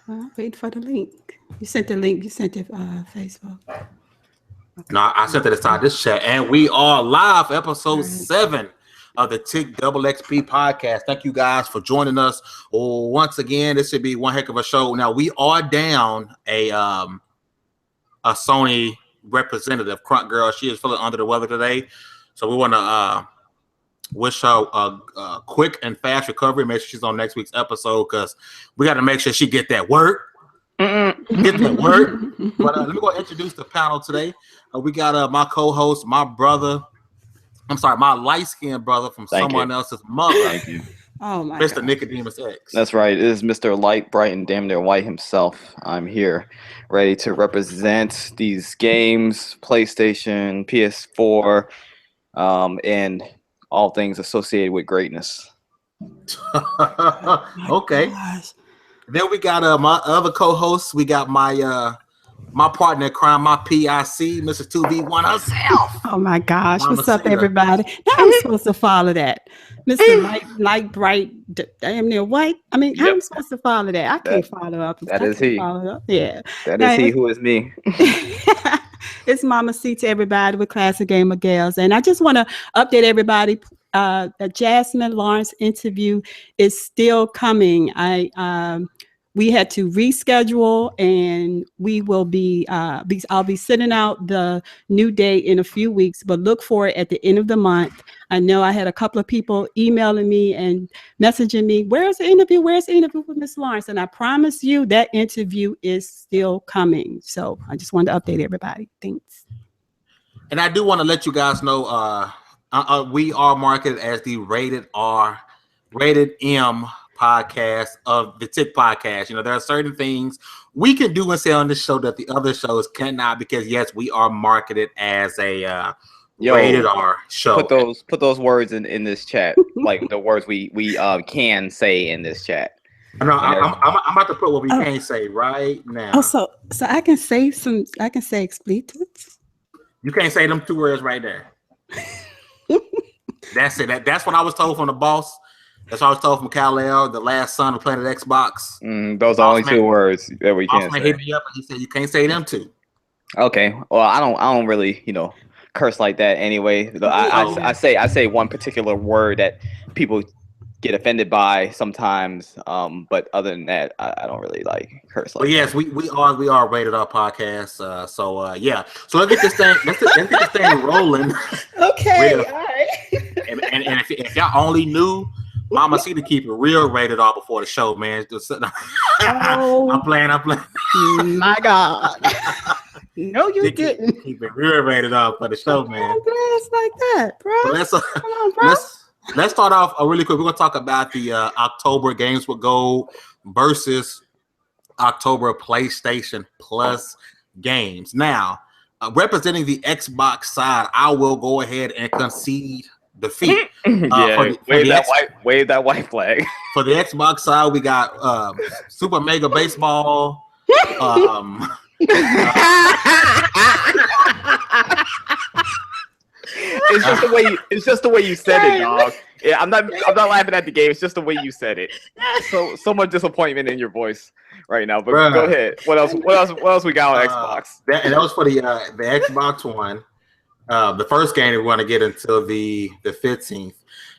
Well, wait for the link. You sent the link. You sent it Facebook. No, I sent it inside this chat, and we are live, episode 7 of the TiC XXP podcast. Thank you guys for joining us. Once again, this should be one heck of a show. Now we are down a Sony representative, Crunk Girl. She is feeling under the weather today, so we want to wish her a quick and fast recovery. Make sure she's on next week's episode because we got to make sure she get that work. Get that work. But let me go introduce the panel today. We got my co-host, my brother. I'm sorry, my light-skinned brother from someone else's mother. Thank you. Oh my Mr. God. Nickodemus X. That's right. It is Mr. Light, Bright, and damn near white himself. I'm here, ready to represent these games, PlayStation, PS4, and all things associated with greatness. Okay. Gosh. Then we got my other co-hosts. We got my partner in crime, my PIC, Mrs. 2V1 herself. Oh my gosh. Mamacita. What's up, everybody? Now I'm supposed to follow that. Mr. Light, Bright, damn near white. I mean, how am I supposed to follow that? I can't follow up. That is he. Yeah. That is he who is me. It's Mamacita, everybody, with Classic Gamer Gals. And I just want to update everybody. The Jasmine Lawrence interview is still coming. We had to reschedule, and we will be I'll be sending out the new date in a few weeks, but look for it at the end of the month. I know I had a couple of people emailing me and messaging me, where's the interview with Miss Lawrence? And I promise you that interview is still coming. So I just wanted to update everybody. Thanks. And I do want to let you guys know we are marketed as the rated M podcast of the TiC podcast. You know, there are certain things we can do and say on this show that the other shows cannot, because yes, we are marketed as a rated R show. Put those words in this chat, like the words we can say in this chat. No, I'm about to put what we can say right now. Oh, so I can say expletives. You can't say them 2 words right there. That's it. That's what I was told from the boss. That's what I was told from Kal-El, the last son of Planet Xbox. Those are only 2 words that we can't say. Hit me up and he said you can't say them 2. Okay. Well, I don't really, curse like that anyway. I say one particular word that people get offended by sometimes. But other than that, I don't really curse like. But yes, we are rated R podcast. So yeah. So let's get this thing rolling. Okay. All right. And if y'all only knew, Mamacita keep it real rated R before the show, man. I'm playing. My God. No, you didn't. Keep it real rated R for the show, man. It's like that, bro. So come on, bro. Let's start off really quick. We're gonna talk about the October Games with Gold versus October PlayStation Plus games. Now, representing the Xbox side, I will go ahead and concede defeat. Wave that white flag. For the Xbox side, we got Super Mega Baseball. It's just the way you said it, dog. Yeah, I'm not laughing at the game. It's just the way you said it. So much disappointment in your voice right now. But go ahead. What else we got on Xbox? That was for the Xbox One. The first game we want to get until the 15th.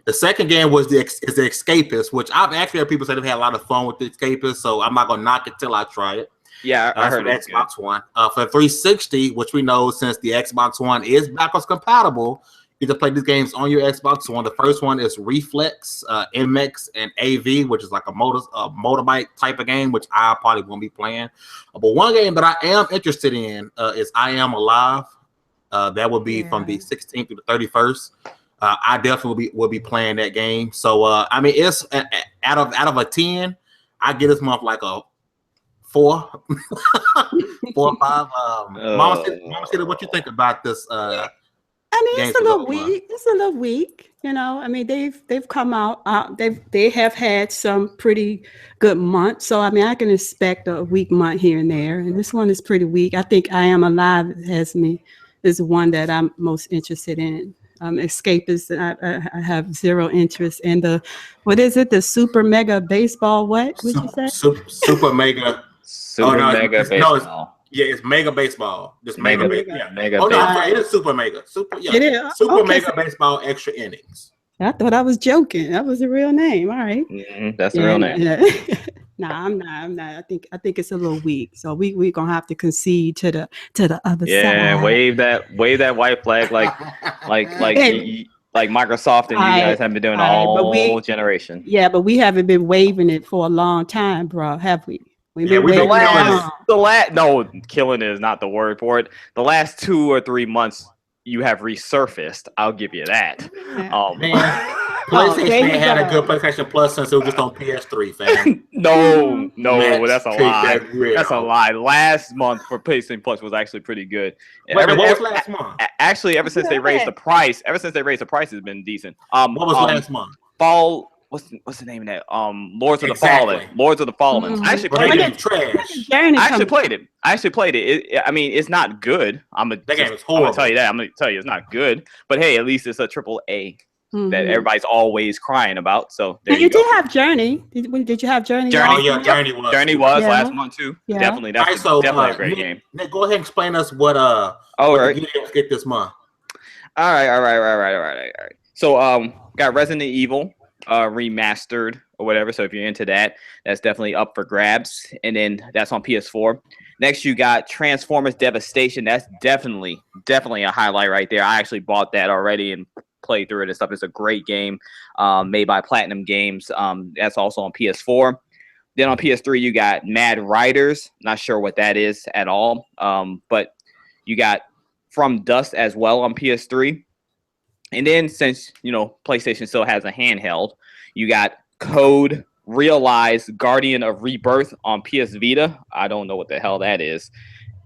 The second game was the Escapist, which I've actually heard people say they've had a lot of fun with the Escapist, so I'm not gonna knock it till I try it. Yeah, I heard the Xbox One. For 360, which we know since the Xbox One is backwards compatible, you can play these games on your Xbox One. The first one is Reflex, MX, and AV, which is like a motorbike type of game, which I probably won't be playing. But one game that I am interested in is I Am Alive. That will be from the 16th to the 31st. I definitely will be playing that game. So I mean, it's out of a 10, I get this month like a 4, 4 or 5. Mama, what you think about this? I mean, it's a little weak. It's a little weak. I mean, they've come out. They have had some pretty good months. So I mean, I can expect a weak month here and there. And this one is pretty weak. I think I Am Alive is one that I'm most interested in. Escapist, I have zero interest in the Super Mega Baseball. What would you say? Super Mega Super no, Mega Baseball. Yeah, it's Mega Baseball. Just Mega Baseball. Yeah. Mega Oh no, Baseball. I'm sorry. It is Super Mega. It is. Super Okay, Mega so Baseball extra innings. I thought I was joking. That was the real name. All right. That's the real name. Yeah. Nah, I'm not. I think it's a little weak. So we're gonna have to concede to the other side. Yeah, wave that white flag like Microsoft and you guys have been doing all generation. Yeah, but we haven't been waving it for a long time, bro. Have we? We've been we've been waving no, killing is not the word for it. The last 2 or 3 months you have resurfaced. I'll give you that. PlayStation had a good PlayStation Plus since it was just on PS3, fam. No, that's a lie. That's a lie. Last month for PlayStation Plus was actually pretty good. What was last month? Actually, ever since they raised the price, it's been decent. What was last month? Fall. What's the name of that? Lords of the Fallen. Lords of the Fallen. I actually played it. I actually played it. I mean, it's not good. That game is horrible. I'm gonna tell you that. I'm gonna tell you it's not good. But hey, at least it's a AAA that everybody's always crying about. So there you go. Did have Journey. Did you have Journey? Journey was last month too. Yeah. Definitely. That's definitely a great game. Nick, go ahead and explain us what right. the games get this month. All right. So got Resident Evil remastered or whatever. So if you're into that, that's definitely up for grabs. And then that's on PS4. Next, you got Transformers Devastation. That's definitely a highlight right there. I actually bought that already and played through it and stuff. It's a great game made by Platinum Games. That's also on PS4. Then on PS3, you got Mad Riders. Not sure what that is at all. But you got From Dust as well on PS3. And then since, PlayStation still has a handheld, you got Code Realize Guardian of Rebirth on PS Vita. I don't know what the hell that is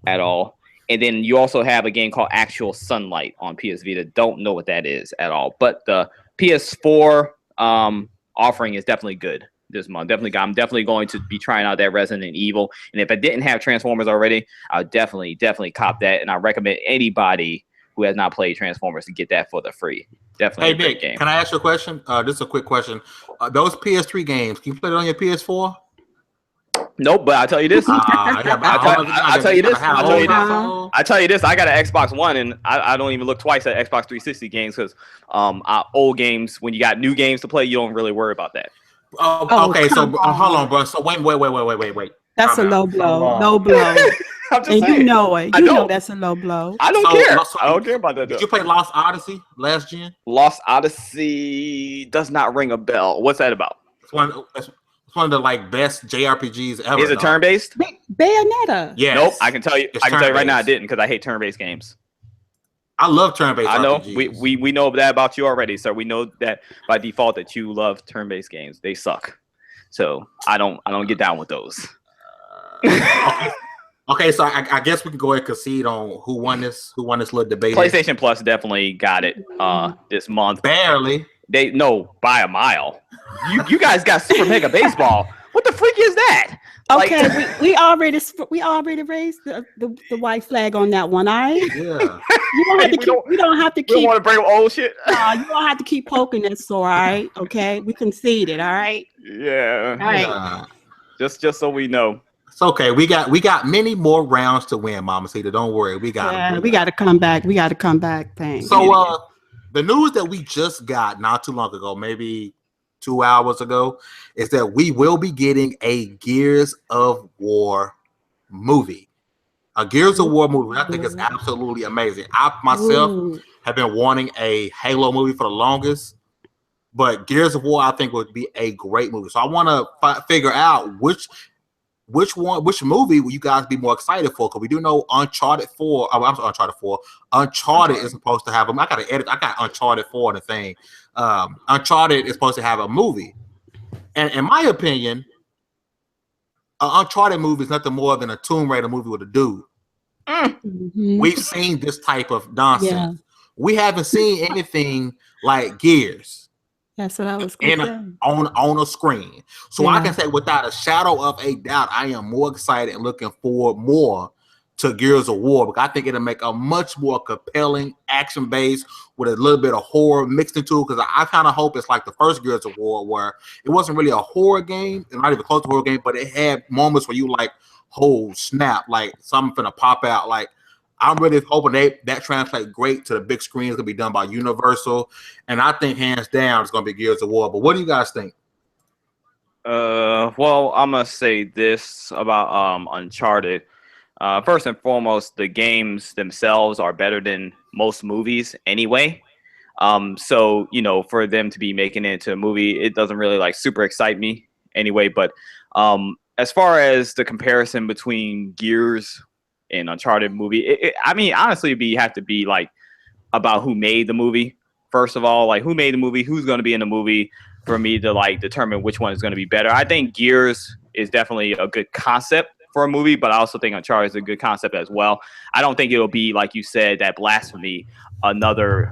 at all. And then you also have a game called Actual Sunlight on PS Vita. Don't know what that is at all. But the PS4 offering is definitely good this month. I'm definitely going to be trying out that Resident Evil. And if I didn't have Transformers already, I would definitely cop that. And I recommend anybody who has not played Transformers to get that for the free. Definitely a great game. Can I ask you a question? Just a quick question. Those PS3 games, can you play it on your PS4? Nope, but I'll tell you this. I'll tell you this. I got an Xbox One, and I don't even look twice at Xbox 360 games because old games, when you got new games to play, you don't really worry about that. Okay, so hold on, bro. So wait. That's a low blow. Low blow. And saying. You know it. You know that's a low blow. I don't care. I don't care about that. Did you play Lost Odyssey last gen? Lost Odyssey does not ring a bell. What's that about? It's one of the best JRPGs ever. Is it turn-based? Bayonetta. Yes. Nope. I can tell you right now I didn't because I hate turn-based games. I love turn-based. I know. RPGs. We know that about you already, sir. We know that by default that you love turn-based games. They suck. So I don't get down with those. Okay, so I guess we can go ahead and concede on who won this little debate. PlayStation Plus definitely got it this month. Barely. By a mile. You guys got Super Mega Baseball. What the freak is that? Okay, we already raised the white flag on that one. All right. Yeah. We don't have to keep. We don't want to bring up old shit. You don't have to keep poking it sore. All right. Okay. We conceded. All right. Yeah. All right. Just so we know. It's okay. We got many more rounds to win, Mamacita. Don't worry. We got to come back. We got to come back. Thanks. So the news that we just got not too long ago, maybe 2 hours ago, is that we will be getting a Gears of War movie. A Gears of War movie. I think it's absolutely amazing. I myself have been wanting a Halo movie for the longest, but Gears of War I think would be a great movie. So I want to figure out which movie will you guys be more excited for? Because we do know Uncharted 4. Oh, I'm sorry, Uncharted 4. Uncharted is supposed to have them. I got to edit. I got Uncharted 4 in the thing. Uncharted is supposed to have a movie. And in my opinion, an Uncharted movie is nothing more than a Tomb Raider movie with a dude. Mm-hmm. We've seen this type of nonsense. Yeah. We haven't seen anything like Gears. That's what I was going to say. On a screen. So I can say without a shadow of a doubt, I am more excited and looking forward more to Gears of War, because I think it'll make a much more compelling action base with a little bit of horror mixed into it. Because I kind of hope it's like the first Gears of War, where it wasn't really a horror game, and not even close to a horror game, but it had moments where you like, oh snap, like something finna pop out. Like, I'm really hoping that translates great to the big screen. It's gonna be done by Universal, and I think hands down it's gonna be Gears of War. But what do you guys think? Well, I'm gonna say this about Uncharted. First and foremost, the games themselves are better than most movies anyway. So for them to be making it into a movie, it doesn't really like super excite me anyway. But as far as the comparison between Gears and Uncharted movie, I mean, honestly, have to be like about who made the movie. First of all, like who made the movie, who's going to be in the movie, for me to like determine which one is going to be better. I think Gears is definitely a good concept for a movie, but I also think Uncharted is a good concept as well. I don't think it'll be, like you said, that blasphemy, another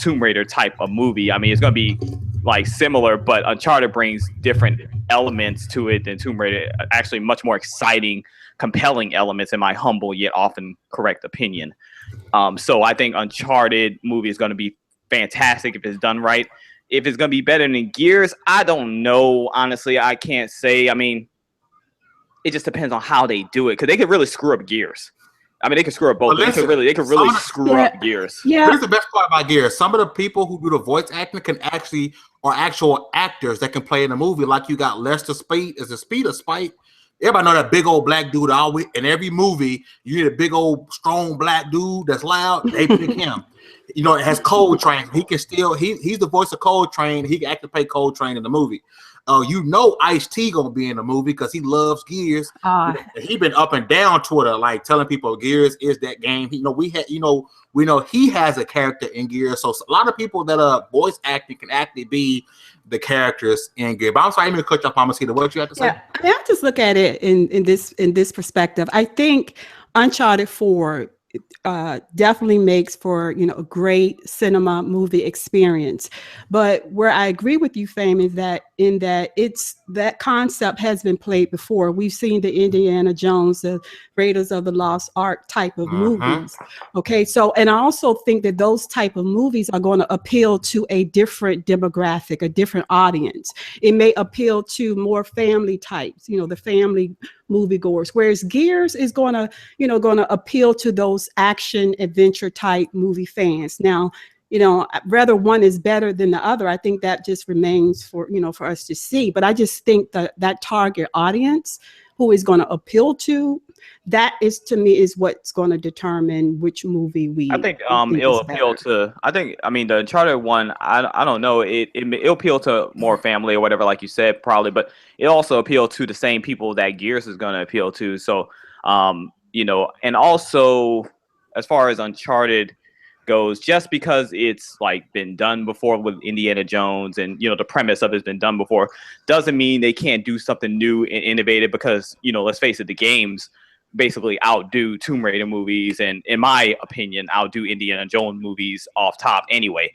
Tomb Raider type of movie. I mean, it's going to be like similar, but Uncharted brings different elements to it than Tomb Raider. Actually, much more exciting, compelling elements, in my humble yet often correct opinion. So I think Uncharted movie is going to be fantastic if it's done right. If it's going to be better than Gears, I don't know. Honestly, I can't say. I mean, it just depends on how they do it, because they could really screw up Gears. I mean, they could screw up both. They could really screw up Gears. Yeah. Here's the best part about Gears. Some of the people who do the voice acting are actual actors that can play in the movie. Like you got Lester Speight. Is it Speed or Spite? Everybody know that big old black dude. Always in every movie, you need a big old strong black dude that's loud. They pick him. It has Coltrane. He can still he's the voice of Coltrane. He can actually play Coltrane in the movie. Ice-T gonna be in the movie because he loves Gears. He been up and down Twitter like telling people Gears is that game. We know he has a character in Gears. So a lot of people that are voice acting can actually be the characters in Gears. But I'm sorry, I didn't cut you off, Mamacita. What you have to say? Yeah, I mean, I just look at it in this perspective. I think Uncharted 4 definitely makes for a great cinema movie experience. But where I agree with you, Fame, is that it's that concept has been played before. We've seen the Indiana Jones, the Raiders of the Lost Ark type of movies. Okay, so and I also think that those type of movies are going to appeal to a different demographic, a different audience. It may appeal to more family types, the family moviegoers, whereas Gears is going to appeal to those action adventure type movie fans. Now, whether one is better than the other, I think that just remains for us to see. But I just think that target audience who is going to appeal to, that is, to me, is what's going to determine which movie I think it'll appeal to. The Uncharted one. I don't know. It'll appeal to more family or whatever, like you said, probably. But it also appeal to the same people that Gears is going to appeal to. So, and also as far as Uncharted goes, just because it's like been done before with Indiana Jones and the premise of it's been done before, doesn't mean they can't do something new and innovative. Because let's face it, the games basically outdo Tomb Raider movies, and in my opinion, outdo Indiana Jones movies off top anyway.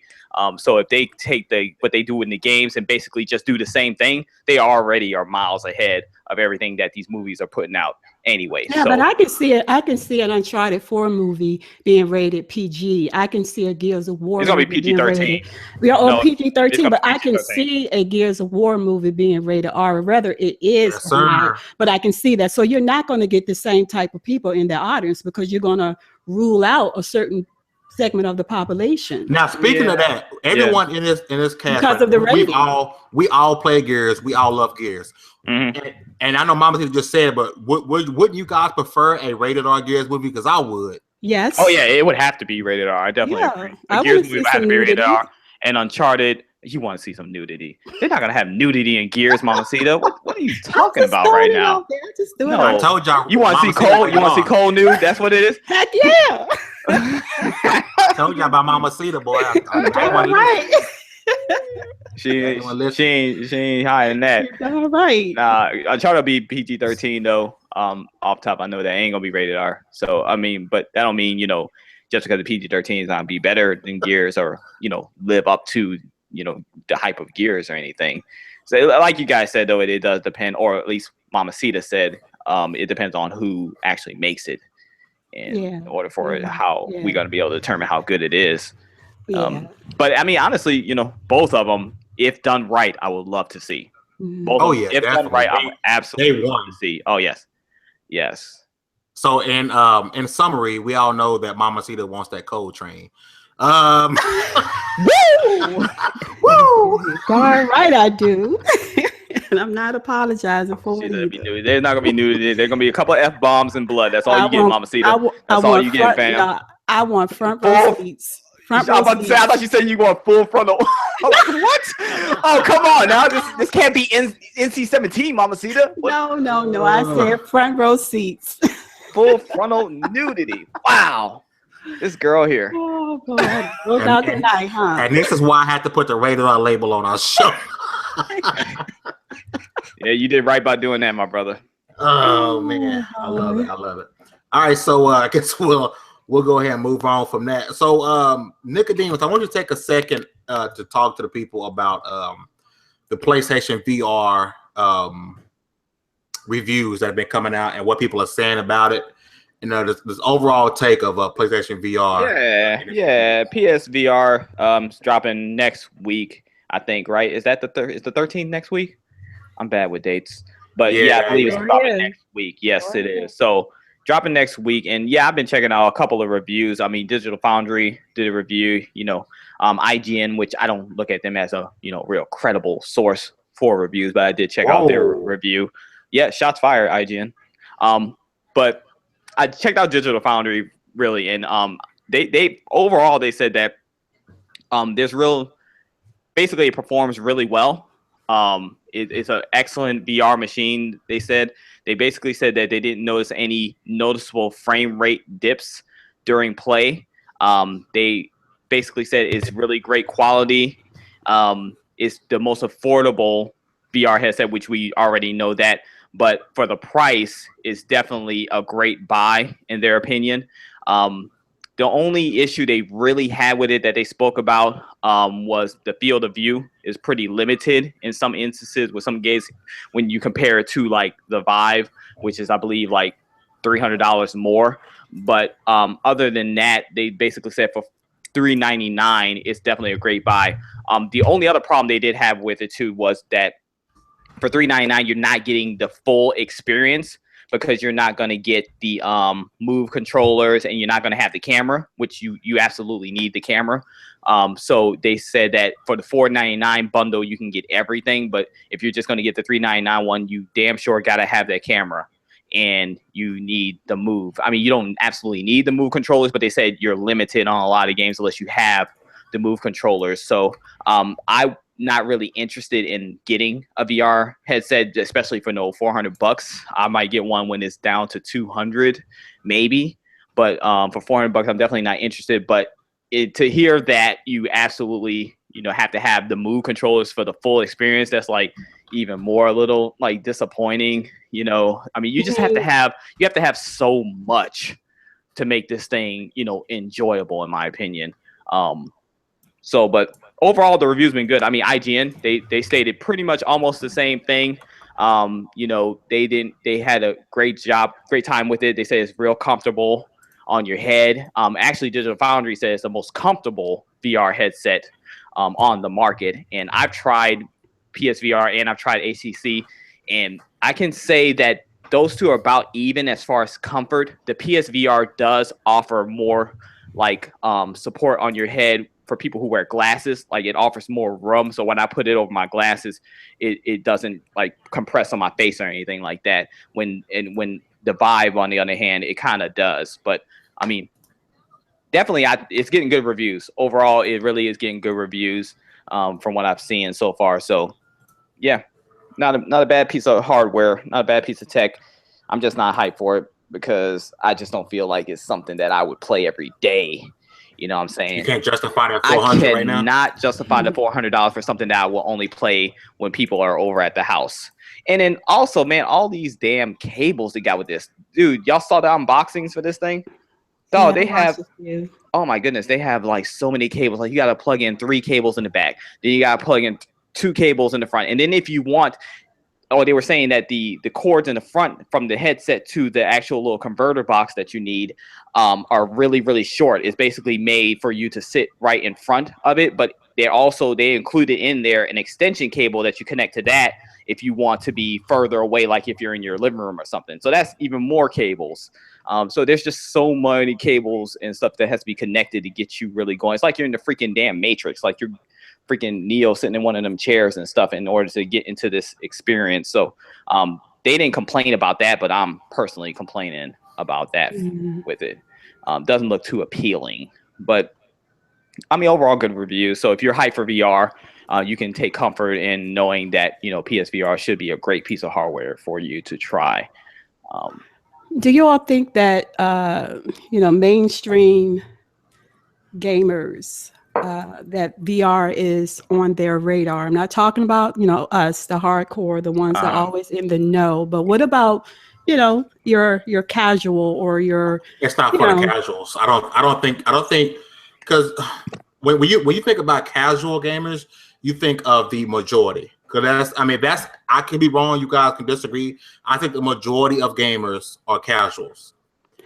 So if they take what they do in the games and basically just do the same thing, they already are miles ahead of everything that these movies are putting out anyway. Yeah, but I can see an Uncharted 4 movie being rated PG. I can see a Gears of War. It's gonna be PG-13. PG-13, but I can see a Gears of War movie being rated R, whether it is or not. But I can see that. So you're not going to get the same type of people in the audience, because you're going to rule out a certain segment of the population. Now, speaking of that, everyone in this cast, because of the rating, we all play Gears. We all love Gears. And I know Mama just said it, but wouldn't you guys prefer a rated R Gears movie? Because I would. Yes. Oh yeah, it would have to be rated R. I definitely agree. A Gears movie would have to be rated R. And Uncharted, you want to see some nudity? They're not gonna have nudity in Gears, Mamacita. What are you talking about right now? No, I told y'all. You want to see Cole? You want to see Cole nude? That's what it is. Heck yeah. I told y'all about Mamacita, boy. Right. She ain't hiding that. All right. Nah, Uncharted will be PG-13 though. Off top, I know that ain't gonna be rated R. So but that don't mean just because the PG-13 is not gonna be better than Gears or live up to the hype of Gears or anything. So like you guys said though, it does depend, or at least Mamacita said, it depends on who actually makes it. in order for how we're going to be able to determine how good it is. Yeah. But I mean, honestly, both of them, if done right, I would love to see. Both of them, if definitely. done right, I would absolutely love to see. Oh yes. So in summary, we all know that Mamacita wants that cold train. Woo! Darn right I do. And I'm not apologizing for it either. They're not gonna be nudity. They're gonna be a couple of F-bombs and blood. That's all you get, Mamacita. That's all you get, fam. No, I want front row seats. I thought you said you want full frontal. I'm like, what? Oh, come on now. This can't be NC-17, Mamacita. No. I said front row seats. Full frontal nudity. Wow. This girl here. Oh, God. Goes out tonight, huh? And this is why I had to put the rated R label on our show. Yeah, you did right by doing that, my brother. Oh, man. I love it. All right, so I guess we'll go ahead and move on from that. So, Nickodemus, I want you to take a second to talk to the people about the PlayStation VR reviews that have been coming out and what people are saying about it. This overall take of PlayStation VR. Yeah. PSVR is dropping next week, I think, right? Is that is the 13th next week? I'm bad with dates. But I believe it's dropping next week. Yes, it is. So dropping next week. And I've been checking out a couple of reviews. I mean, Digital Foundry did a review, IGN, which I don't look at them as a, real credible source for reviews, but I did check out their review. Yeah, shots fired, IGN. But I checked out Digital Foundry really, and they overall they said that basically it performs really well. It's an excellent VR machine. They basically said that they didn't notice any noticeable frame rate dips during play. They basically said it's really great quality. It's the most affordable VR headset, which we already know that. But for the price, it's definitely a great buy, in their opinion. The only issue they really had with it that they spoke about was the field of view is pretty limited in some instances with some games when you compare it to like the Vive, which is, I believe, like $300 more. But other than that, they basically said for $399, it's definitely a great buy. The only other problem they did have with it, too, was that for $399, you're not getting the full experience because you're not going to get the Move controllers and you're not going to have the camera, which you absolutely need the camera. So they said that for the $499 bundle, you can get everything. But if you're just going to get the $399 one, you damn sure got to have that camera and you need the Move. I mean, you don't absolutely need the Move controllers, but they said you're limited on a lot of games unless you have the Move controllers. So I'm not really interested in getting a VR headset, especially for $400. I might get one when it's down to 200, maybe. But for $400, I'm definitely not interested. But to hear that you absolutely, have to have the Move controllers for the full experience, that's like even more a little like disappointing. I mean, you just have to have so much to make this thing, enjoyable, in my opinion. But overall, the review's been good. I mean, IGN, they stated pretty much almost the same thing. They had a great time with it. They say it's real comfortable on your head. Actually, Digital Foundry says it's the most comfortable VR headset on the market. And I've tried PSVR and I've tried ACC, and I can say that those two are about even as far as comfort. The PSVR does offer more like support on your head for people who wear glasses. Like, it offers more room, so when I put it over my glasses, it doesn't like compress on my face or anything like that. When the Vive, on the other hand, it kind of does. But I mean, definitely, it's getting good reviews overall. It really is getting good reviews from what I've seen so far. So yeah, not a bad piece of hardware, not a bad piece of tech. I'm just not hyped for it because I just don't feel like it's something that I would play every day. You know what I'm saying? You can't justify that $400 right now? I cannot justify the $400 for something that I will only play when people are over at the house. And then also, man, all these damn cables they got with this. Dude, y'all saw the unboxings for this thing? Oh, they have, oh my goodness, they have like so many cables. Like, you got to plug in 3 cables in the back. Then you got to plug in 2 cables in the front. And then if you want they were saying that the cords in the front from the headset to the actual little converter box that you need are really, really short. It's basically made for you to sit right in front of it, but they included in there an extension cable that you connect to that if you want to be further away, like if you're in your living room or something. So that's even more cables. So there's just so many cables and stuff that has to be connected to get you really going. It's like you're in the freaking damn Matrix, like you're freaking Neo sitting in one of them chairs and stuff in order to get into this experience. So they didn't complain about that, but I'm personally complaining about that with it. Doesn't look too appealing, but I mean, overall good review. So if you're hyped for VR, you can take comfort in knowing that, you know, PSVR should be a great piece of hardware for you to try. Do you all think that, you know, mainstream gamers, that VR is on their radar? I'm not talking about, you know, us, the hardcore, the ones that are always in the know, but what about, you know, your casual or your... It's not for the casuals. I don't think, because when you think about casual gamers, you think of the majority. Because I could be wrong. You guys can disagree. I think the majority of gamers are casuals.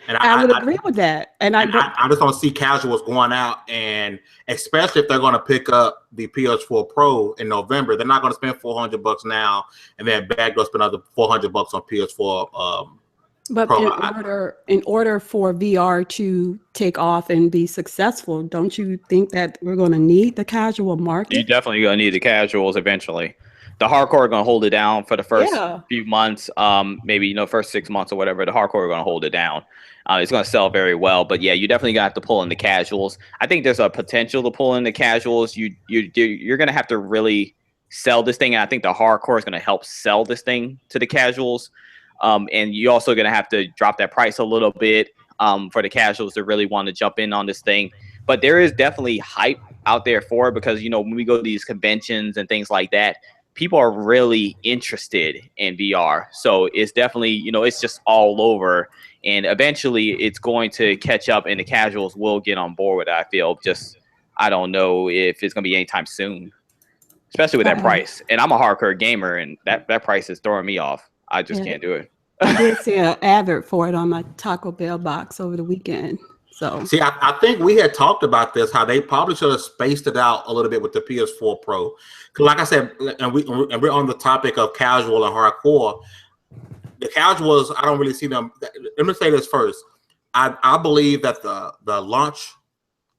And I would agree with that. And I just don't see casuals going out, and especially if they're going to pick up the PS4 Pro in November, they're not going to spend $400 now and then back go spend another $400 on PS4. But Pro. in order for VR to take off and be successful, don't you think that we're going to need the casual market? You're definitely going to need the casuals eventually. The hardcore are going to hold it down for the first few months, maybe, you know, first 6 months or whatever. The hardcore are going to hold it down. It's going to sell very well, but yeah, you definitely got to pull in the casuals. I think there's a potential to pull in the casuals. You're going to have to really sell this thing, and I think the hardcore is going to help sell this thing to the casuals. And you're also going to have to drop that price a little bit for the casuals to really want to jump in on this thing. But there is definitely hype out there for it because, you know, when we go to these conventions and things like that, people are really interested in VR. So it's definitely, you know, it's just all over. And eventually it's going to catch up and the casuals will get on board with it, I feel. Just, I don't know if it's going to be anytime soon, especially with that price. And I'm a hardcore gamer, and that price is throwing me off. I just can't do it. I did see an advert for it on my Taco Bell box over the weekend. So see, I think we had talked about this, how they probably should have spaced it out a little bit with the PS4 Pro. Because like I said, and we're on the topic of casual and hardcore. The casuals, I don't really see them. Let me say this first. I believe that the launch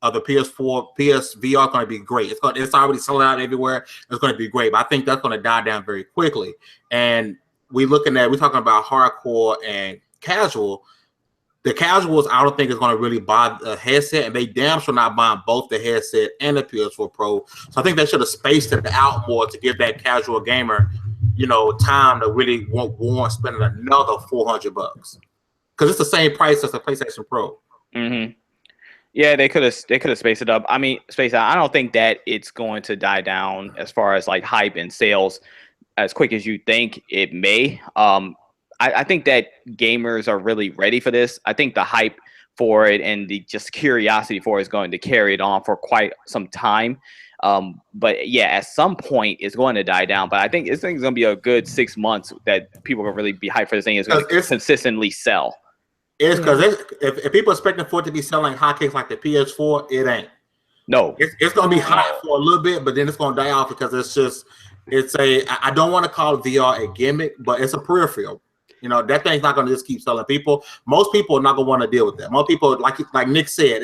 of the PS4, PSVR is going to be great. It's already sold out everywhere. It's going to be great. But I think that's going to die down very quickly. And we're talking about hardcore and casual. The casuals, I don't think is going to really buy the headset, and they damn sure not buying both the headset and the PS4 Pro. So I think they should have spaced it out more to give that casual gamer, you know, time to really warrant spending another $400 because it's the same price as the PlayStation Pro. Mm-hmm. Yeah, they could have spaced it up. I mean, spaced out. I don't think that it's going to die down as far as like hype and sales as quick as you think it may. I think that gamers are really ready for this. I think the hype for it and the just curiosity for it is going to carry it on for quite some time. But yeah, at some point it's going to die down. But I think this thing is going to be a good 6 months that people will really be hyped for this thing. It's going to consistently sell. It's because if people are expecting for it to be selling hotcakes like the PS4, it ain't. No, it's going to be hot for a little bit, but then it's going to die off because I don't want to call VR a gimmick, but it's a peripheral. You know, that thing's not going to just keep selling people. Most people are not going to want to deal with that. Most people, like Nick said,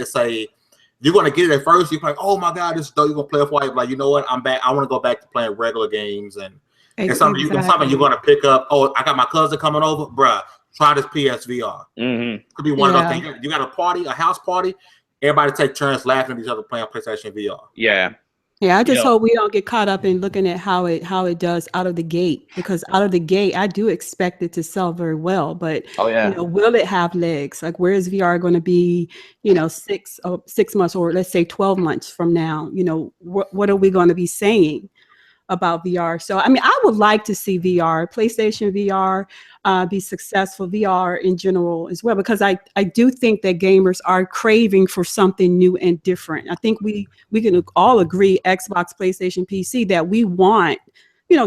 you're going to get it at first. You're like, oh my God, this is dope. You're going to play it for it. Like, you know what? I'm back. I want to go back to playing regular games. And it's something you're going to pick up. Oh, I got my cousin coming over. Bruh, try this PSVR. Mm-hmm. Could be one of those things. You got a party, a house party. Everybody take turns laughing at each other playing PlayStation VR. Yeah. Yeah, I just hope we don't get caught up in looking at how it does out of the gate, because out of the gate, I do expect it to sell very well. But you know, will it have legs? Like, where is VR going to be? You know, 6 months, or let's say 12 months from now. You know, what are we going to be saying about VR? So, I mean, I would like to see VR, PlayStation VR, be successful, VR in general as well, because I do think that gamers are craving for something new and different. I think we can all agree, Xbox, PlayStation, PC, that we want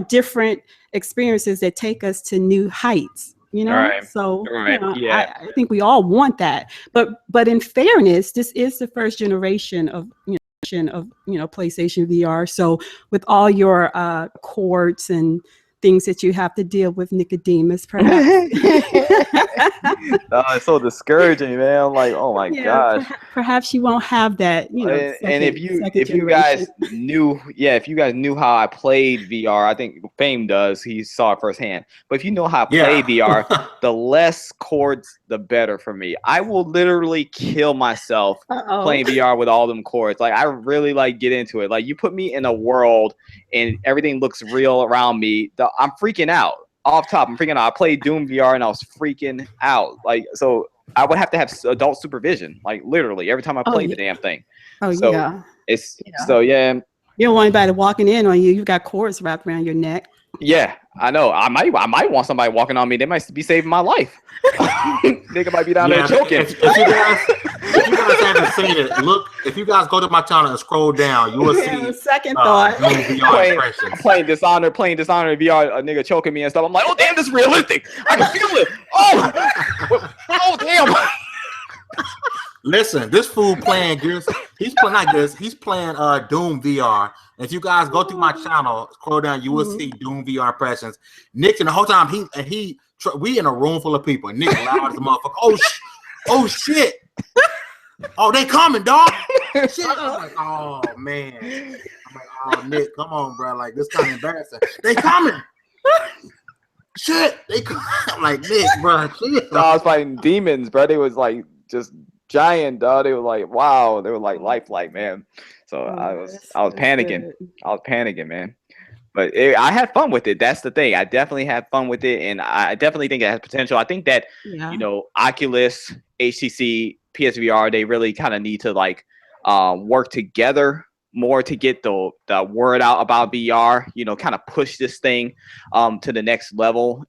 different experiences that take us to new heights. So I think we all want that. But in fairness, this is the first generation of PlayStation VR. So with all your cords and things that you have to deal with, Nickodemus, perhaps. It's so discouraging, man. I'm like, oh my gosh. Perhaps you won't have that, and if you guys knew how I played VR, I think Fame does. He saw it firsthand. But if you know how I play VR, the less cords, the better for me. I will literally kill myself playing VR with all them cords. Like I really get into it. Like you put me in a world and everything looks real around me. I'm freaking out. Off top, I'm freaking out. I played Doom VR and I was freaking out. So I would have to have adult supervision, like literally every time I played the damn thing. So you don't want anybody walking in on you. You've got cords wrapped around your neck. Yeah, I know. I might want somebody walking on me. They might be saving my life. Nigga might be down there choking. If you guys haven't seen it, look. If you guys go to my channel and scroll down, you will see. Second thought. Playing Dishonored VR. A nigga choking me and stuff. I'm like, oh damn, this is realistic. I can feel it. Oh damn. Listen, this fool playing Gears. He's playing Doom VR. If you guys go through my channel, scroll down, you will see Doom VR impressions. Nick, and the whole time we in a room full of people. And Nick loud as a motherfucker. Oh shit. Oh, they coming, dog. Shit. I'm like, oh man. I'm like, oh Nick, come on, bro. Like this kind of embarrassing. They coming. Shit. They coming. I'm like, Nick, bro. Shit. I was fighting demons, bro. They was like just giant, dog. They were like, wow. They were like lifelike, man. So I was panicking. Good. I was panicking, man. But I had fun with it. That's the thing. I definitely had fun with it, and I definitely think it has potential. I think that Oculus, HTC, PSVR, they really kind of need to work together more to get the word out about VR. Kind of push this thing to the next level.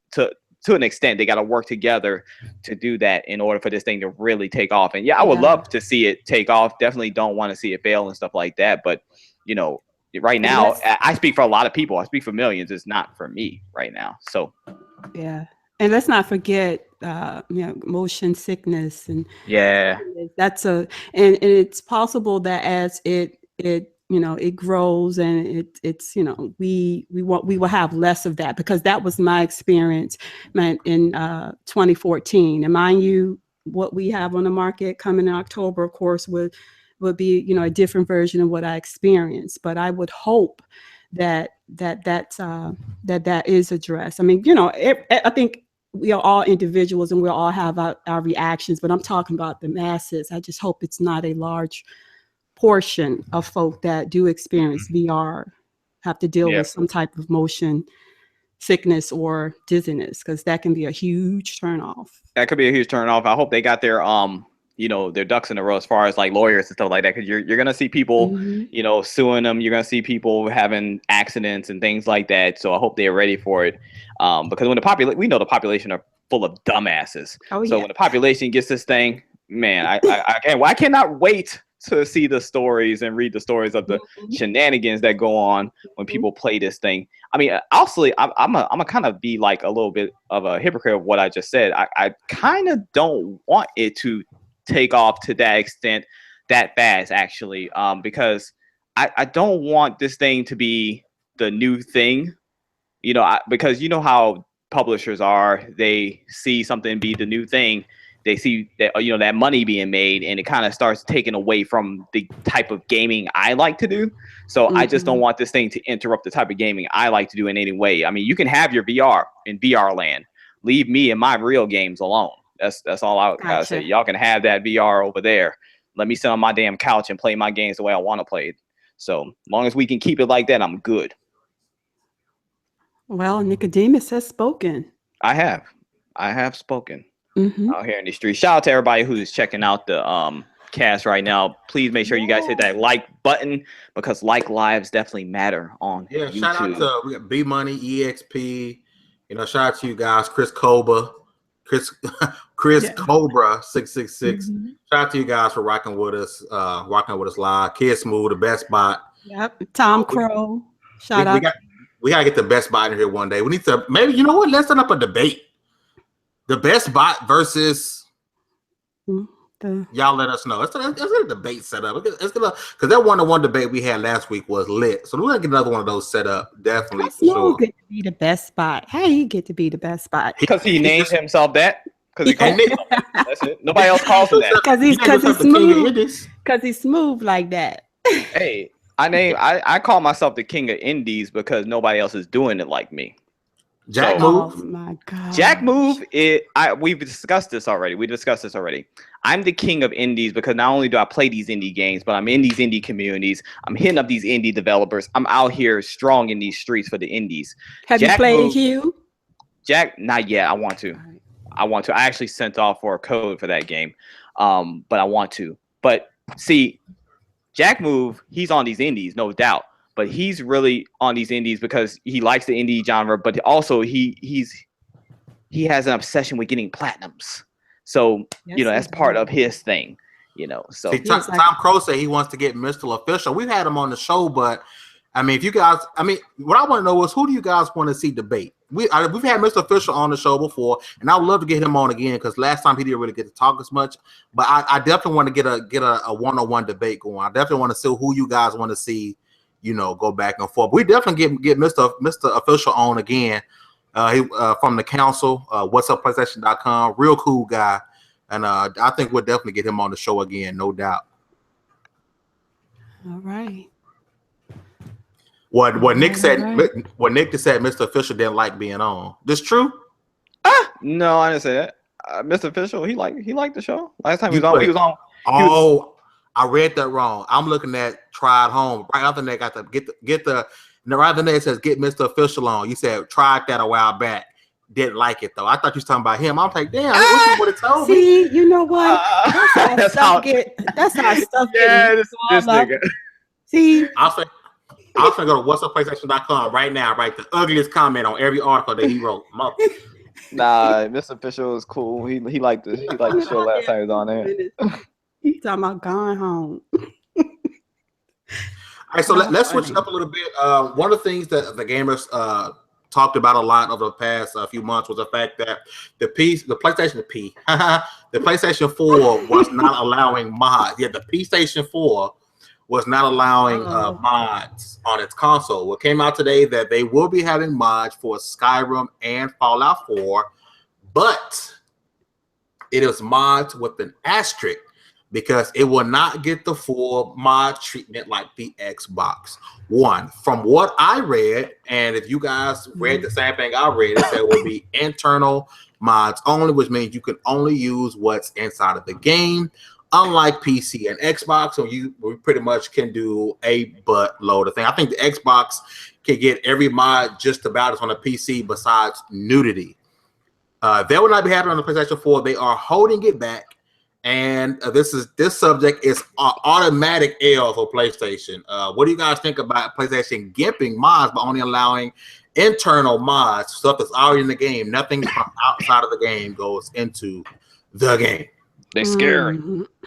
To an extent, they got to work together to do that in order for this thing to really take off. And I would love to see it take off. Definitely don't want to see it fail and stuff like that. But right now, I speak for a lot of people. I speak for millions. It's not for me right now. So and let's not forget motion sickness, and that's and it's possible that as it grows and it's we will have less of that, because that was my experience in 2014. And mind you, what we have on the market coming in October, of course, would be a different version of what I experienced. But I would hope that is addressed. I mean, I think we are all individuals and we all have our reactions, but I'm talking about the masses. I just hope it's not a large portion of folk that do experience VR have to deal with some type of motion sickness or dizziness, because that can be a huge turnoff. That could be a huge turnoff. I hope they got their their ducks in a row as far as lawyers and stuff like that, because you're gonna see people suing them. You're gonna see people having accidents and things like that. So I hope they're ready for it, because when we know the population are full of dumbasses. So when the population gets this thing, man, I cannot wait to see the stories and read the stories of the shenanigans that go on when people play this thing. I mean, honestly, I'm a kind of be a little bit of a hypocrite of what I just said. I kind of don't want it to take off to that extent that fast, actually, because I don't want this thing to be the new thing, because how publishers are. They see something be the new thing. They see that that money being made, and it kind of starts taking away from the type of gaming I like to do. So I just don't want this thing to interrupt the type of gaming I like to do in any way. I mean, you can have your VR in VR land. Leave me and my real games alone. That's all I gotta say. Y'all can have that VR over there. Let me sit on my damn couch and play my games the way I want to play it. So as long as we can keep it like that, I'm good. Well, Nickodemus has spoken. I have spoken. Out here in the street. Shout out to everybody who's checking out the cast right now. Please make sure you guys hit that like button, because lives definitely matter on YouTube. Shout out to we got B Money, EXP. Shout out to you guys, Chris Cobra 666. Shout out to you guys for rocking with us live. Kid Smooth, the best spot. Tom Crow. Shout out. We gotta get the best bot in here one day. We need to maybe you know what? Let's set up a debate. The best bot versus y'all let us know. Let's get a debate set up. Because that one-on-one debate we had last week was lit. So we're gonna get another one of those set up. Definitely. How Smooth get to be the best spot? How he get to be the best spot? Because he named himself that. Because he called himself that. That's it. Nobody else calls him that. Because he's smooth. Because he's smooth like that. Hey, I call myself the king of indies because nobody else is doing it like me. Jack Oh Move. my God. Jack Move, we've discussed this already. I'm the king of indies because not only do I play these indie games, but I'm in these indie communities. I'm hitting up these indie developers. I'm out here strong in these streets for the indies. Have you played Hue? Jack, not yet. I want to. I actually sent off for a code for that game, but I want to. But see, Jack Move, he's on these indies, no doubt. But he's really on these indies because he likes the indie genre, but also he has an obsession with getting platinums. So Yes, that's part of his thing. So See, Tom Crow said he wants to get Mr. Official. We've had him on the show, but I mean, what I want to know is who do you guys want to see debate? We've had Mr. Official on the show before, and I would love to get him on again because last time he didn't really get to talk as much. But I definitely want to get a one-on-one debate going. I definitely want to see who you guys want to see. Go back and forth. We definitely get Mr. Official on again. He from the council, whatsupplaystation.com, real cool guy. And I think we'll definitely get him on the show again, no doubt. All right. What Nick said, right. What Nick just said, Mr. Official didn't like being on. This true? No, I didn't say that. Mr. Official, he liked the show. Last time he was on. I read that wrong. I'm looking at Tried Home. Right after that, got to get the right after that it says get Mr. Official on. You said tried that a while back. Didn't like it though. I thought you was talking about him. I'm like, damn, what you would have told me. See, you know what? That's how stuff this nigga. See, I'll say go to whatsupplaystation.com right now. Write the ugliest comment on every article that he wrote. Nah, Mr. Official is cool. He liked the show last time he was on there. He's talking about going home. All right, so let's switch it up a little bit. One of the things that the gamers talked about a lot over the past few months was the fact that the PlayStation 4 was not allowing mods. Yeah, the PlayStation 4 was not allowing mods on its console. What came out today that they will be having mods for Skyrim and Fallout 4, but it is mods with an asterisk, because it will not get the full mod treatment like the Xbox One. From what I read, and if you guys read the same thing I read, it said it will be internal mods only, which means you can only use what's inside of the game. Unlike PC and Xbox, so we pretty much can do a buttload of things. I think the Xbox can get every mod just about as on a PC besides nudity. They will not be happening on the PlayStation 4. They are holding it back. And this subject is automatic L for PlayStation. What do you guys think about PlayStation gimping mods by only allowing internal mods, stuff that's already in the game? Nothing from outside of the game goes into the game. They scary.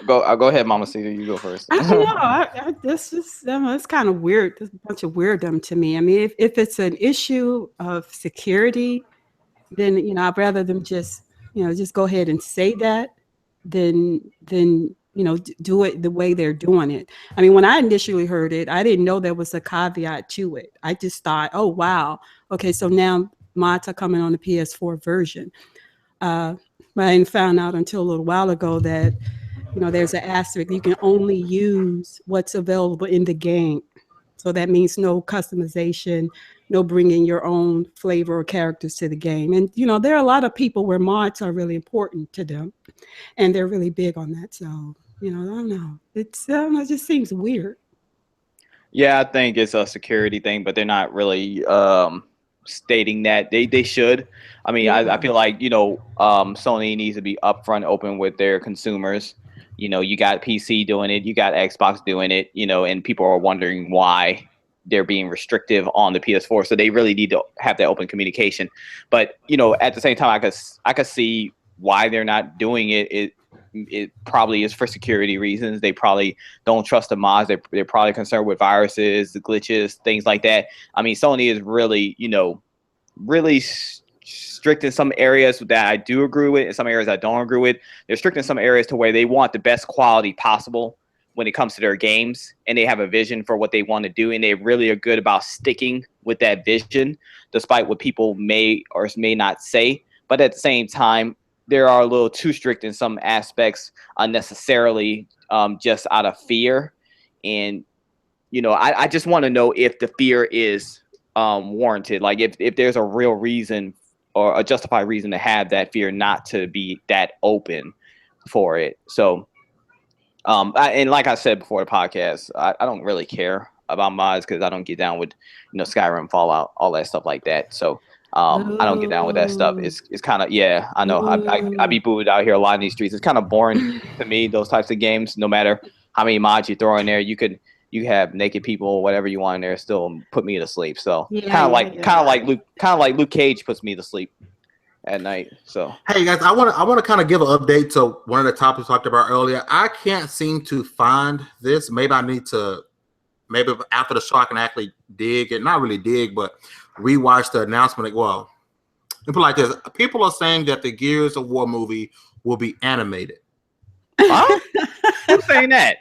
I'll go ahead, Mamacita. You go first. I don't know. This is it's kind of weird. There's a bunch of weirdom to me. I mean, if it's an issue of security, then I'd rather them just go ahead and say that. Then do it the way they're doing it. I mean, when I initially heard it, I didn't know there was a caveat to it. I just thought, oh wow, okay, so now mods are coming on the PS4 version. But I didn't found out until a little while ago that there's an asterisk. You can only use what's available in the game. So that means no customization, no bringing your own flavor or characters to the game. And, there are a lot of people where mods are really important to them, and they're really big on that. So, I don't know. It just seems weird. Yeah, I think it's a security thing, but they're not really stating that. They should. I mean, yeah. I feel like, Sony needs to be upfront open with their consumers. You got PC doing it, you got Xbox doing it, and people are wondering why they're being restrictive on the PS4. So they really need to have that open communication. But, at the same time, I could see why they're not doing it. it probably is for security reasons. They probably don't trust the mods. They're probably concerned with viruses, the glitches, things like that. I mean, Sony is really, really strict in some areas that I do agree with, and some areas I don't agree with. They're strict in some areas to where they want the best quality possible when it comes to their games, and they have a vision for what they want to do, and they really are good about sticking with that vision, despite what people may or may not say. But at the same time, they are a little too strict in some aspects unnecessarily, just out of fear. And, I just want to know if the fear is warranted. Like if there's a real reason or a justified reason to have that fear not to be that open for it. So, and like I said before the podcast, I don't really care about mods because I don't get down with, Skyrim, Fallout, all that stuff like that. So, I don't get down with that stuff. It's kind of, yeah, I know. I be booed out here a lot in these streets. It's kind of boring to me, those types of games. No matter how many mods you throw in there, you have naked people or whatever you want in there, still put me to sleep. So kind of like Luke Cage puts me to sleep at night. So hey guys, I want to kind of give an update to one of the topics we talked about earlier. I can't seem to find this. Maybe after the show I can actually dig it, not really dig, but rewatch the announcement. Well, people like this. People are saying that the Gears of War movie will be animated. Huh? Who's saying that?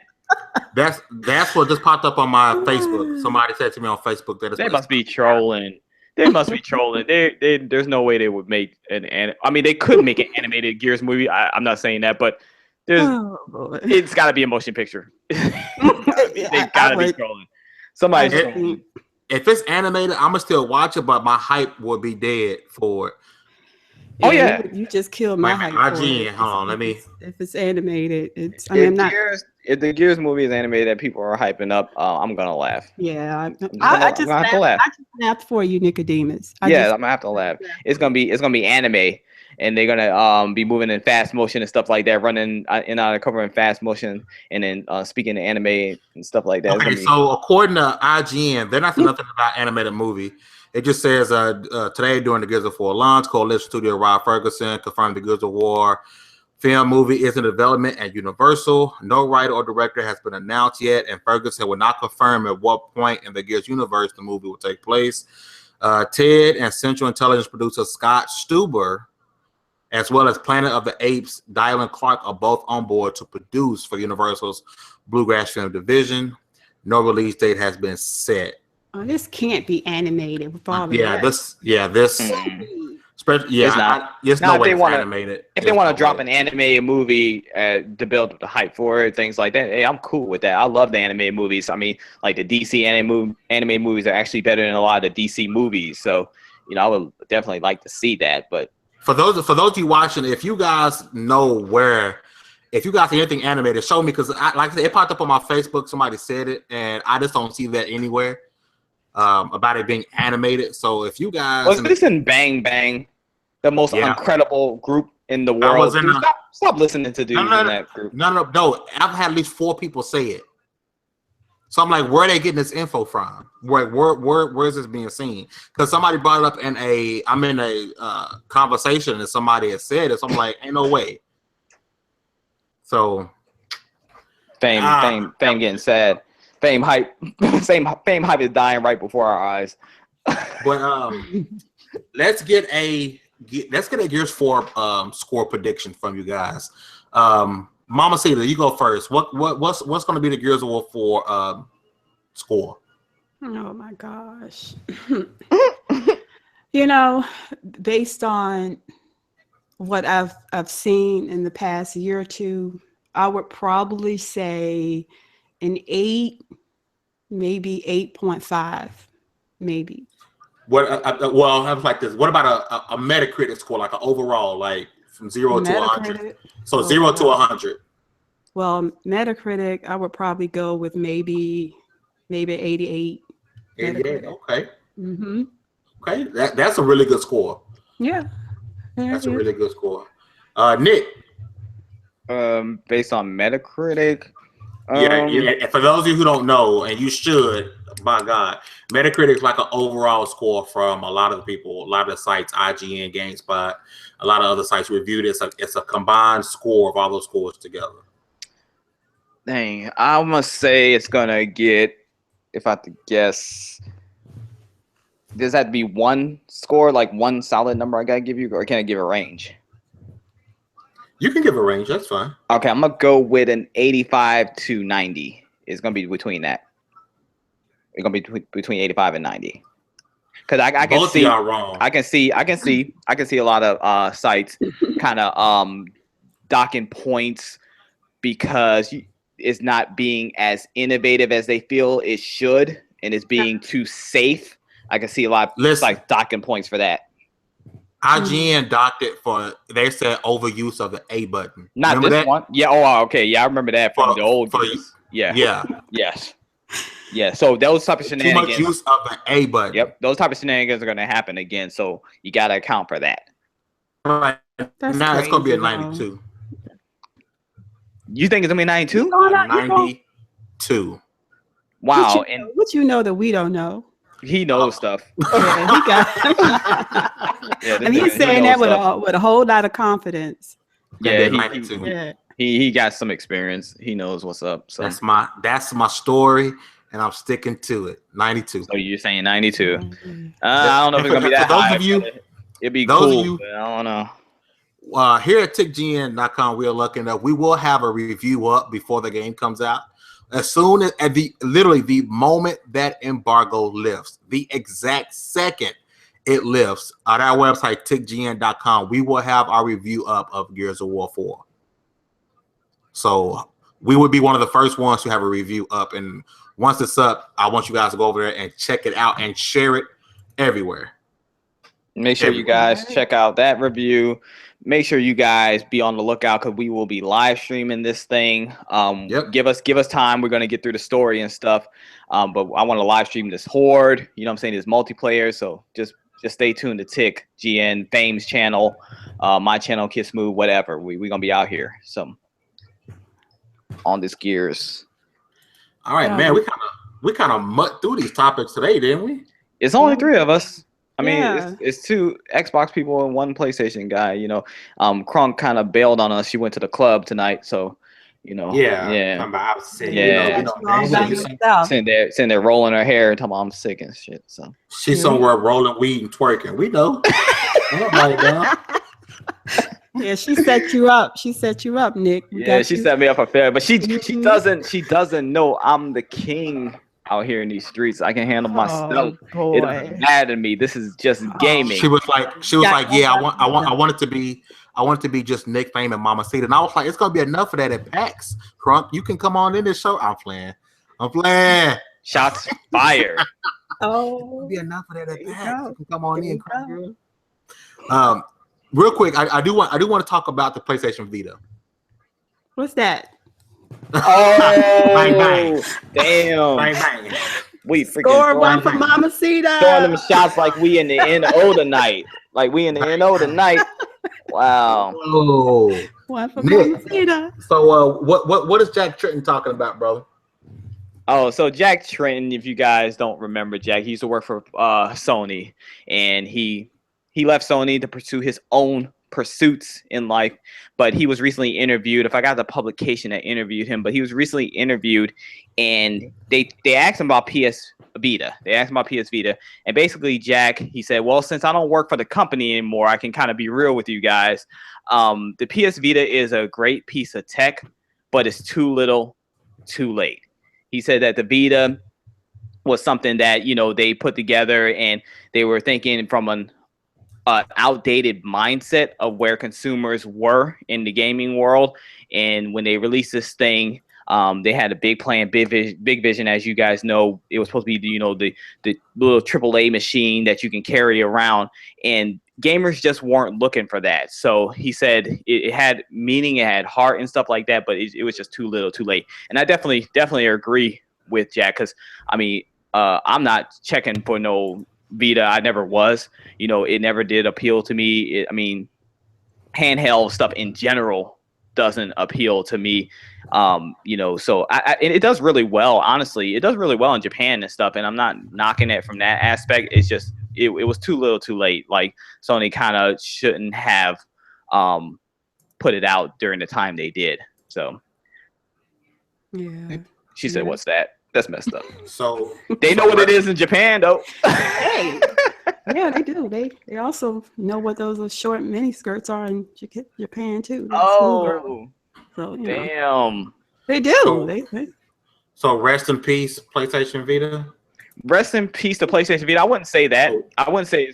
That's what just popped up on my Facebook. Somebody said to me on Facebook that they must be trolling. They must be trolling. There's no way they would make I mean, they could make an animated Gears movie. I'm not saying that, but it's got to be a motion picture. They got to be trolling. Somebody's trolling. If it's animated, I'm gonna still watch it, but my hype will be dead for it. Oh yeah, you just killed my hype. TiCGN, hold on, let me. If it's animated, it's. If the Gears movie is animated that people are hyping up, I'm gonna laugh. Yeah, I just laughed for you, Nickodemus. I'm gonna have to laugh. It's gonna be anime, and they're gonna be moving in fast motion and stuff like that, running in and out of cover in fast motion, and then speaking to anime and stuff like that. Okay, so according to IGN, they're not saying nothing about animated movie. It just says today during the Gears of War launch, Coalition Studio Rob Ferguson confirmed the Gears of War film movie is in development at Universal. No writer or director has been announced yet, and Ferguson will not confirm at what point in the Gears universe the movie will take place. Ted and Central Intelligence producer Scott Stuber, as well as Planet of the Apes, Dylan Clark, are both on board to produce for Universal's Bluegrass Film Division. No release date has been set. Oh, this can't be animated with all this. It's no way it's animated. If they want to drop an animated movie to build up the hype for it, things like that, hey, I'm cool with that. I love the animated movies. I mean, like the DC anime movies are actually better than a lot of the DC movies. So, I would definitely like to see that. But for those of you watching, if you guys know if you guys see anything animated, show me, because like I said, it popped up on my Facebook. Somebody said it, and I just don't see that anywhere. About it being animated. So if you guys was this in Bang Bang, the most incredible group in the world, stop listening to dudes in that group. No. I've had at least 4 people say it. So I'm like, where are they getting this info from? Where is this being seen? Because somebody brought it up I'm in a conversation and somebody has said it. So I'm like, ain't no way. So fame getting sad. Fame hype is dying right before our eyes. But let's get a Gears 4 score prediction from you guys. Mamacita, you go first. What's going to be the Gears of War 4 score? Oh my gosh. Based on what I've seen in the past year or two, I would probably say an 8, maybe 8.5, maybe. What? Well, I was like this. What about a Metacritic score, like an overall, like from 0 to 100? So 0 to 100. Well, Metacritic, I would probably go with maybe 88. 88. Okay. Mm-hmm. Okay, that's a really good score. Yeah. That's a really good score. Nick. Based on Metacritic. Yeah. For those of you who don't know, and you should, by God, Metacritic's like an overall score from a lot of the people, a lot of the sites, IGN, GameSpot, a lot of other sites reviewed it. It's a combined score of all those scores together. Dang, I must say it's gonna get, if I have to guess, does that have to be one score, like one solid number I gotta give you, or can I give a range? You can give a range, that's fine. Okay, I'm gonna go with an 85 to 90. It's gonna be between that. It's gonna be between 85 and 90. Because I can Both see, of y'all wrong. I can see a lot of sites kind of docking points because it's not being as innovative as they feel it should, and it's being too safe. I can see a lot of like docking points for that. IGN docked it for, they said, overuse of the A button. Not remember this that? one. Yeah. Oh, okay. Yeah, I remember that from the old games. Yeah. Yeah. Yes. Yeah. So those type of shenanigans. Too much use of the A button. Yep. Those type of shenanigans are going to happen again. So you got to account for that. Right. That's now it's going to be a crazy, 92. You think it's going to be 92? 92. Wow. What you know that we don't know? He knows stuff. Yeah, he got. And he's saying that with a whole lot of confidence. Yeah, he got some experience. He knows what's up. So that's my story, and I'm sticking to it. 92. So you're saying 92? I don't know if it's gonna be that for those high. Of you, it'd be those cool. Of you, but I don't know. Here at TiCGN.com, we are looking up. We will have a review up before the game comes out. As soon as literally the moment that embargo lifts, the exact second it lifts, on our website, TiCGN.com, we will have our review up of Gears of War 4. So we would be one of the first ones to have a review up. And once it's up, I want you guys to go over there and check it out and share it everywhere. Make sure you guys check out that review. Make sure you guys be on the lookout because we will be live streaming this thing. Give us time. We're gonna get through the story and stuff. But I want to live stream this horde. You know what I'm saying? This multiplayer. So just stay tuned to TiCGN, Fame's channel, my channel, Kiss Smooth, whatever. We're gonna be out here. So on this Gears. All right, man. We kind of mutt through these topics today, didn't we? It's only 3 of us. I mean, it's 2 Xbox people and 1 PlayStation guy. You know, Crunk kind of bailed on us. She went to the club tonight, so you know. Yeah. I was sick. Sitting there rolling her hair and talking about I'm sick and shit. So she's somewhere rolling weed and twerking. We know. Yeah, she set you up. She set you up, Nick. She set me up for fair, but she doesn't know I'm the king out here in these streets. I can handle myself. It doesn't matter to me. This is just gaming. She was like, yeah, I want it to be just Nick, Fame, and Mamacita. And I was like, it's gonna be enough of that at PAX. Crunk, you can come on in this show. I'm playing. Shots fired. It'll be enough of that at PAX. You can come on in, Crunk Girl. Real quick, I do want to talk about the PlayStation Vita. What's that? Oh, bang, bang. Damn. Bang, bang. We freaking score one for Mamacita. Throwing them shots like we in the NO tonight. Wow. Oh. One for Mamacita. So what is Jack Tritton talking about, bro? Oh, so Jack Tritton, if you guys don't remember Jack, he used to work for Sony, and he left Sony to pursue his own pursuits in life. But he was recently interviewed. If I got the publication that interviewed him, but he was recently interviewed, and they asked him about PS Vita. And basically Jack, he said, well, since I don't work for the company anymore, I can kind of be real with you guys. The PS Vita is a great piece of tech, but it's too little, too late. He said that the Vita was something that, you know, they put together and they were thinking from an outdated mindset of where consumers were in the gaming world. And when they released this thing, they had a big plan, big vision. As you guys know, it was supposed to be, you know, the little AAA machine that you can carry around, and gamers just weren't looking for that. So he said it had meaning, it had heart and stuff like that, but it was just too little, too late. And I definitely agree with Jack, because I mean, I'm not checking for no Vita. I never was. You know, it never did appeal to me. I mean, handheld stuff in general doesn't appeal to me. You know, so and it does really well. Honestly, it does really well in Japan and stuff. And I'm not knocking it from that aspect. It's just it was too little, too late. Like Sony kind of shouldn't have put it out during the time they did. So Yeah. she said, "What's that? That's messed up." So They know what it is in Japan, though. Hey. Yeah, they do. They also know what those short mini skirts are in Japan too. Oh, so you know, damn. they do. So- So rest in peace, PlayStation Vita. Rest in peace to PlayStation Vita. I wouldn't say that. I wouldn't say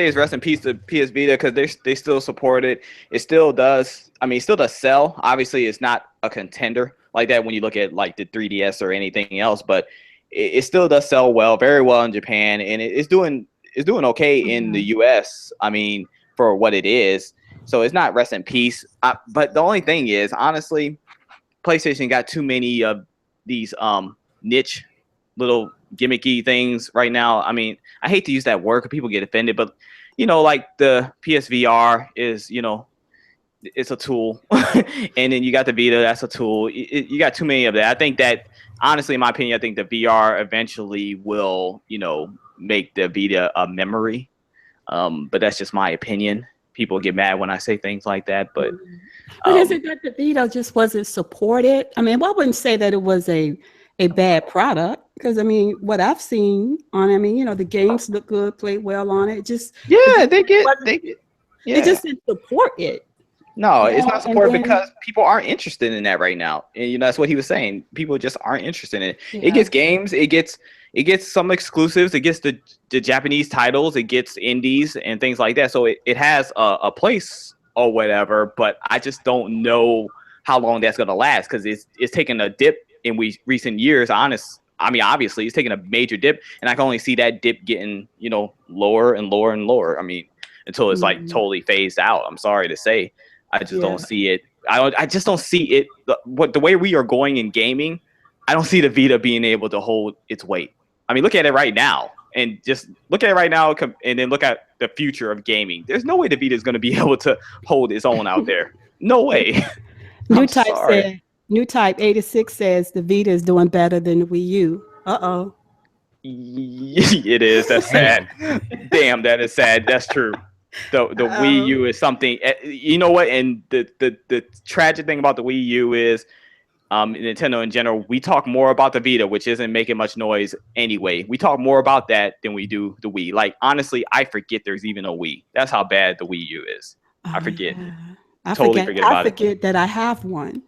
it's rest in peace to PS Vita because they still support it. It still does. I mean, it still does sell. Obviously, it's not a contender like that when you look at like the 3DS or anything else, but it still does sell well, very well in Japan, and it's doing okay in the US. I mean, for what it is. So it's not rest in peace. But the only thing is, honestly, PlayStation got too many of these niche little gimmicky things right now. I mean, I hate to use that word because people get offended, but you know, like the PSVR is, you know, it's a tool, and then you got the Vita, that's a tool. You got too many of that. I think that, honestly, in my opinion, I think the VR eventually will, you know, make the Vita a memory. But that's just my opinion. People get mad when I say things like that, but is it that the Vita just wasn't supported? I mean, I wouldn't say that it was a bad product because I mean, what I've seen on, I mean, you know, the games look good, played well on it. It just didn't support it. No, it's not supported then, because people aren't interested in that right now. And you know, that's what he was saying. People just aren't interested in it. Yeah. It gets games, it gets some exclusives, it gets the Japanese titles, it gets indies and things like that. So it has a place or whatever, but I just don't know how long that's gonna last because it's taken a dip in recent years. I mean, obviously, it's taken a major dip, and I can only see that dip getting, you know, lower and lower and lower. I mean, until it's like totally phased out. I'm sorry to say. I just don't see it. I just don't see it. The way we are going in gaming, I don't see the Vita being able to hold its weight. I mean, look at it right now, and just look at it right now, and then look at the future of gaming. There's no way the Vita is going to be able to hold its own out there. No way. New Type 86 says the Vita is doing better than the Wii U. Uh-oh. It is. That's sad. Damn, that is sad. That's true. The Wii U is something, you know what? And the tragic thing about the Wii U is, Nintendo in general, we talk more about the Vita, which isn't making much noise anyway. We talk more about that than we do the Wii. Like, honestly, I forget there's even a Wii. That's how bad the Wii U is. I forget. Yeah. I forget that I have one.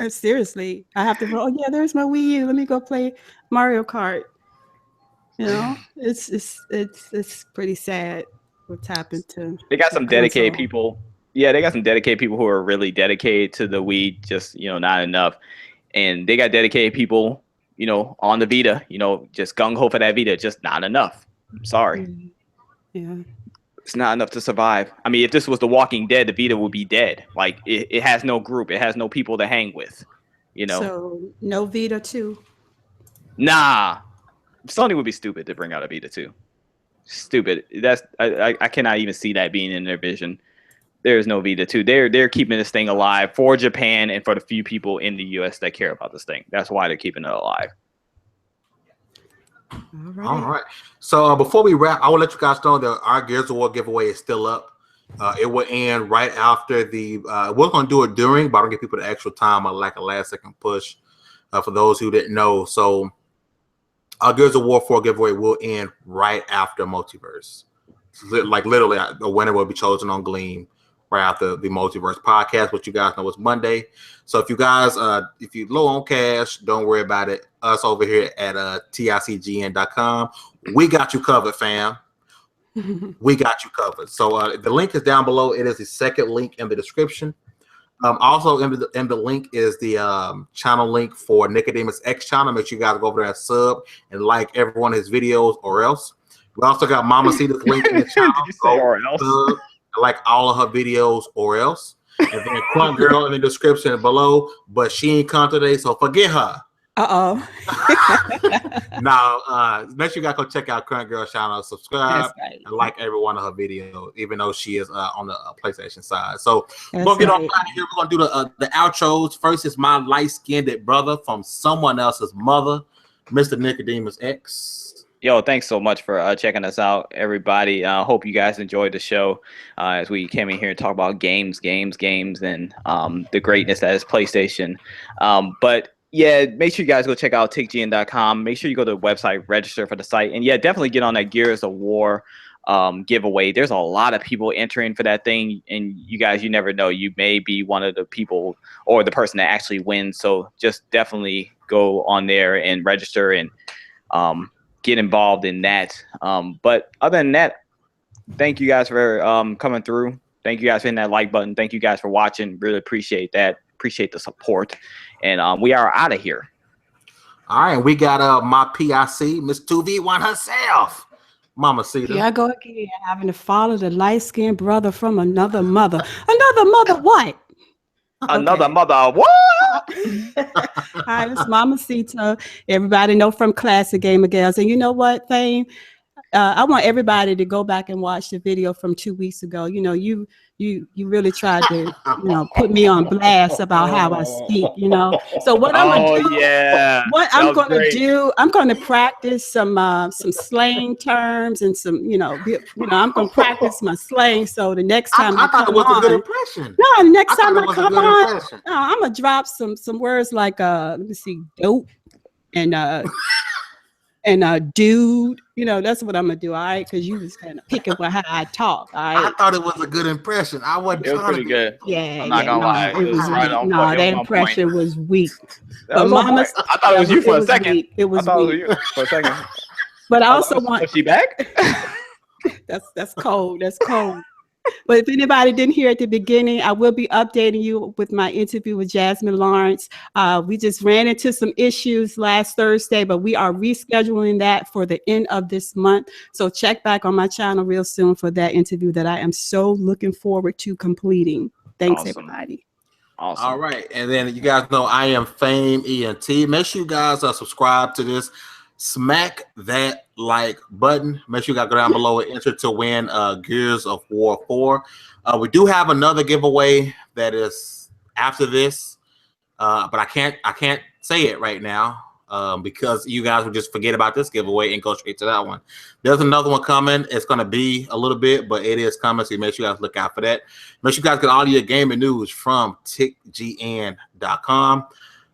Seriously, I have to go, oh yeah, there's my Wii U. Let me go play Mario Kart. You know, it's pretty sad what's happened to. They got some dedicated people. Yeah, they got some dedicated people who are really dedicated to the Wii, just, you know, not enough. And they got dedicated people, you know, on the Vita, you know, just gung-ho for that Vita, just not enough. I'm sorry. Yeah. It's not enough to survive. I mean, if this was The Walking Dead, the Vita would be dead. Like, it has no group. It has no people to hang with, you know. So, no Vita 2? Nah. Sony would be stupid to bring out a Vita 2. Stupid. I cannot even see that being in their vision. There's no Vita 2. They're keeping this thing alive for Japan and for the few people in the US that care about this thing. That's why they're keeping it alive. All right. So before we wrap, I will let you guys know that our Gears of War giveaway is still up. It will end right after the. We're going to do it during, but I'll give people the extra time, like a last second push for those who didn't know. So our Gears of War 4 giveaway will end right after Multiverse. Like literally, the winner will be chosen on Gleam right after the Multiverse podcast, which you guys know is Monday. So if you guys, if you're low on cash, don't worry about it. Us over here at TiCGN.com, we got you covered, fam. We got you covered. So the link is down below. It is the second link in the description. Also in the link is the channel link for Nickodemus X channel. Make sure you guys go over there and sub and like every one of his videos, or else. We also got Mamacita's link in the channel. Did you say or else? Sub, like all of her videos, or else. And then Crunk Girl in the description below, but she ain't come today, so forget her. Now, make sure you guys go check out Crunk Girl channel, subscribe, That's right. and like every one of her videos, even though she is on the PlayStation side. So That's we're gonna get on right. out of here. We're gonna do the outros. First is my light-skinned brother from someone else's mother, Mr. Nickodemus X. Yo, thanks so much for checking us out, everybody. Hope you guys enjoyed the show as we came in here and talk about games, and the greatness that is PlayStation. But yeah, make sure you guys go check out TiCGN.com. Make sure you go to the website, register for the site, and yeah, definitely get on that Gears of War giveaway. There's a lot of people entering for that thing, and you guys, you never know, you may be one of the people or the person that actually wins. So just definitely go on there and register and get involved in that. But other than that, thank you guys for coming through. Thank you guys for hitting that like button. Thank you guys for watching. Really appreciate that. Appreciate the support. And we are out of here. All right, we got my PIC, Miss 2V1 herself, Mamacita. Here I go again, having to follow the light-skinned brother from another mother. Another mother what? Another Okay. mother, what? Hi, it's Mamacita. Everybody know from Classic Gamer Gals. And you know what, Thane? I want everybody to go back and watch the video from 2 weeks ago. You know, you really tried to, put me on blast about how I speak, So what I'm gonna do, I'm gonna practice some slang terms and some, I'm gonna practice my slang. So the next time I thought it was a good impression. No, next time I come on, I'm gonna drop some words like let me see, dope and dude, that's what I'm gonna do. All right, because you was kind of picking with how I talk. All right, I thought it was a good impression. I wasn't. It was pretty good. Yeah, I'm not gonna lie. It was right on. No, that impression was weak. I thought it was you for a second. It was weak. It was for a second. But I also want. Was she back? That's cold. That's cold. But if anybody didn't hear at the beginning, I will be updating you with my interview with Jasmine Lawrence. We just ran into some issues last Thursday, but we are rescheduling that for the end of this month. So check back on my channel real soon for that interview that I am so looking forward to completing. Thanks, everybody. Awesome. All right. And then you guys know I am Fame ENT. Make sure you guys subscribe to this. Smack that like button. Make sure you guys go down below and enter to win Gears of War 4. We do have another giveaway that is after this, but I can't say it right now because you guys will just forget about this giveaway and go straight to that one. There's another one coming. It's going to be a little bit, but it is coming, so make sure you guys look out for that. Make sure you guys get all your gaming news from TiCGN.com.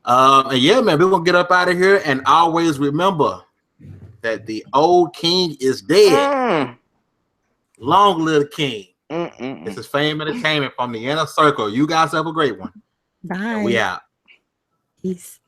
And yeah, man, we're gonna get up out of here, and always remember that the old king is dead. Long live the king. This is Fame Entertainment from the Inner Circle. You guys have a great one. Bye. And we out. Peace.